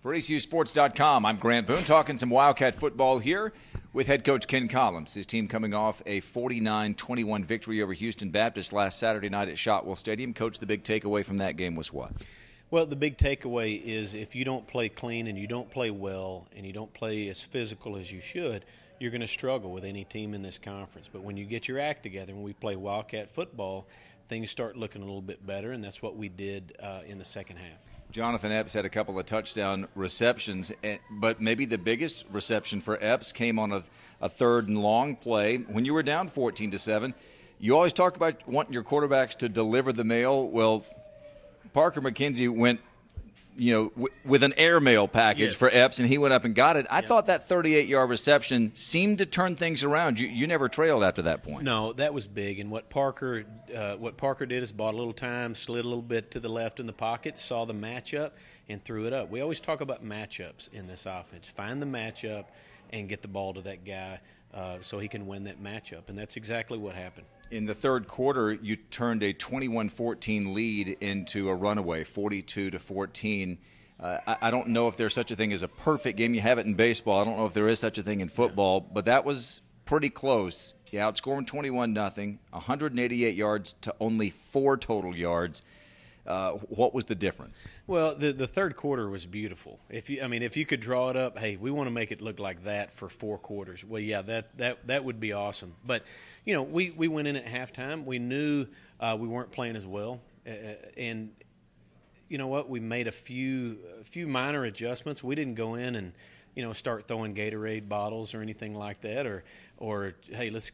For ACUsports.com, I'm Grant Boone, talking some Wildcat football here with head coach Ken Collums. His team coming off a 49-21 victory over Houston Baptist last Saturday night at Shotwell Stadium. Coach, the big takeaway from that game was what? Well, the big takeaway is if you don't play clean and you don't play well and you don't play as physical as you should, you're going to struggle with any team in this conference. But when you get your act together and we play Wildcat football, things start looking a little bit better, and that's what we did in the second half. Jonathan Epps had a couple of touchdown receptions, but maybe the biggest reception for Epps came on a third and long play. When you were down 14-7, you always talk about wanting your quarterbacks to deliver the mail. Well, Parker McKenzie went, with an airmail package for Epps, and he went up and got it. I thought that 38-yard reception seemed to turn things around. You never trailed after that point. No, that was big. And what Parker did is bought a little time, slid a little bit to the left in the pocket, saw the matchup, and threw it up. We always talk about matchups in this offense. Find the matchup and get the ball to that guy so he can win that matchup, and that's exactly what happened. In the third quarter, you turned a 21-14 lead into a runaway, 42-14. I don't know if there's such a thing as a perfect game. You have it in baseball. I don't know if there is such a thing in football, but that was pretty close. You outscored 21-0, 188 yards to only 4 total yards. What was the difference? Well, the third quarter was beautiful. If you could draw it up, hey, we want to make it look like that for 4 quarters. Well, yeah, that would be awesome. But we went in at halftime. We knew we weren't playing as well, and you know what? We made a few minor adjustments. We didn't go in and start throwing Gatorade bottles or anything like that, or hey, let's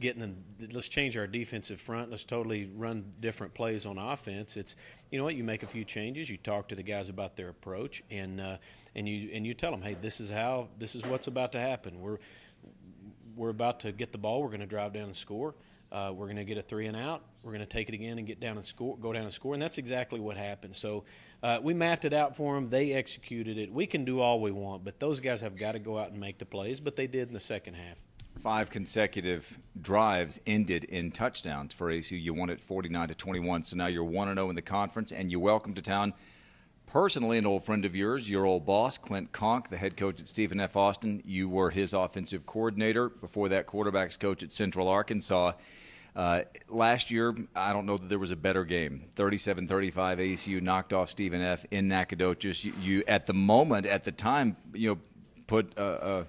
change our defensive front. Let's totally run different plays on offense. It's you make a few changes. You talk to the guys about their approach, and you tell them, hey, this is what's about to happen. We're about to get the ball. We're going to drive down and score. We're going to get a 3 and out. We're going to take it again and go down and score, and that's exactly what happened. So we mapped it out for them. They executed it. We can do all we want, but those guys have got to go out and make the plays, but they did in the second half. 5 consecutive drives ended in touchdowns for ACU. You won it 49-21, so now you're 1-0 in the conference, and you welcome to town personally an old friend of yours, your old boss, Clint Conk, the head coach at Stephen F. Austin. You were his offensive coordinator. Before that, quarterbacks coach at Central Arkansas. Last year, I don't know that there was a better game. 37-35, ACU knocked off Stephen F. in Nacogdoches. You at the time, put a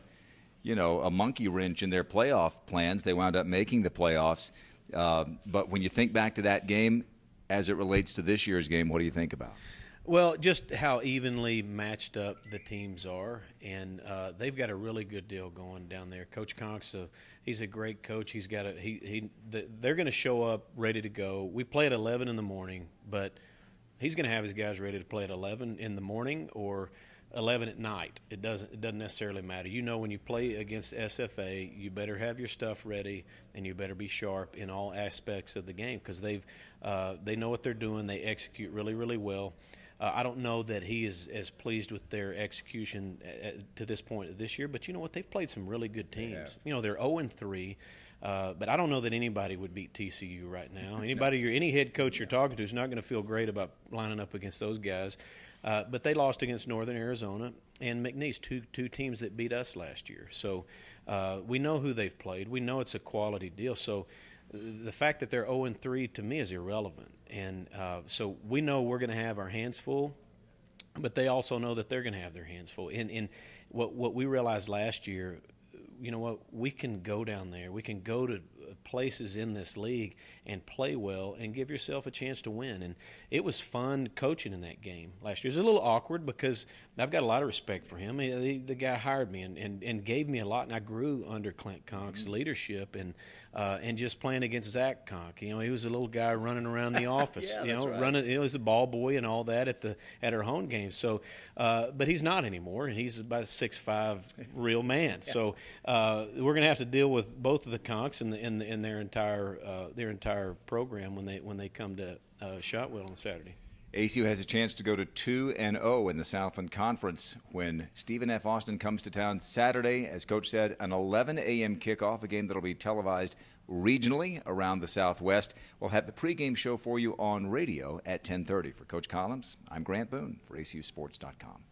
monkey wrench in their playoff plans. They wound up making the playoffs. But when you think back to that game, as it relates to this year's game, what do you think about? Well, just how evenly matched up the teams are, and they've got a really good deal going down there. Coach Conk's he's a great coach. He's got they're going to show up ready to go. We play at 11 in the morning, but he's going to have his guys ready to play at 11 in the morning or 11 at night. It doesn't necessarily matter. When you play against SFA, you better have your stuff ready and you better be sharp in all aspects of the game because they know what they're doing. They execute really, really well. I don't know that he is as pleased with their execution to this point of this year, but you know what? They've played some really good teams. They're 0-3, but I don't know that anybody would beat TCU right now. Any head coach you're talking to is not going to feel great about lining up against those guys. But they lost against Northern Arizona and McNeese, two teams that beat us last year. So we know who they've played. We know it's a quality deal. So the fact that they're 0-3 to me is irrelevant. And so we know we're going to have our hands full, but they also know that they're going to have their hands full. And what we realized last year, we can go down there. We can go to places in this league and play well and give yourself a chance to win. And it was fun coaching in that game last year. It was a little awkward because I've got a lot of respect for him. The guy hired me and gave me a lot, and I grew under Clint Conk's leadership and just playing against Zach Conk. He was a little guy running around the office, running. He was a ball boy and all that at our home games. So, but he's not anymore, and he's about a 6'5" real man. Yeah. So we're going to have to deal with both of the Conks and their entire program when they come to Shotwell on Saturday. ACU has a chance to go to 2-0 in the Southland Conference when Stephen F. Austin comes to town Saturday. As Coach said, an 11 a.m. kickoff, a game that will be televised regionally around the Southwest. We'll have the pregame show for you on radio at 10:30. For Coach Collums, I'm Grant Boone for ACUsports.com.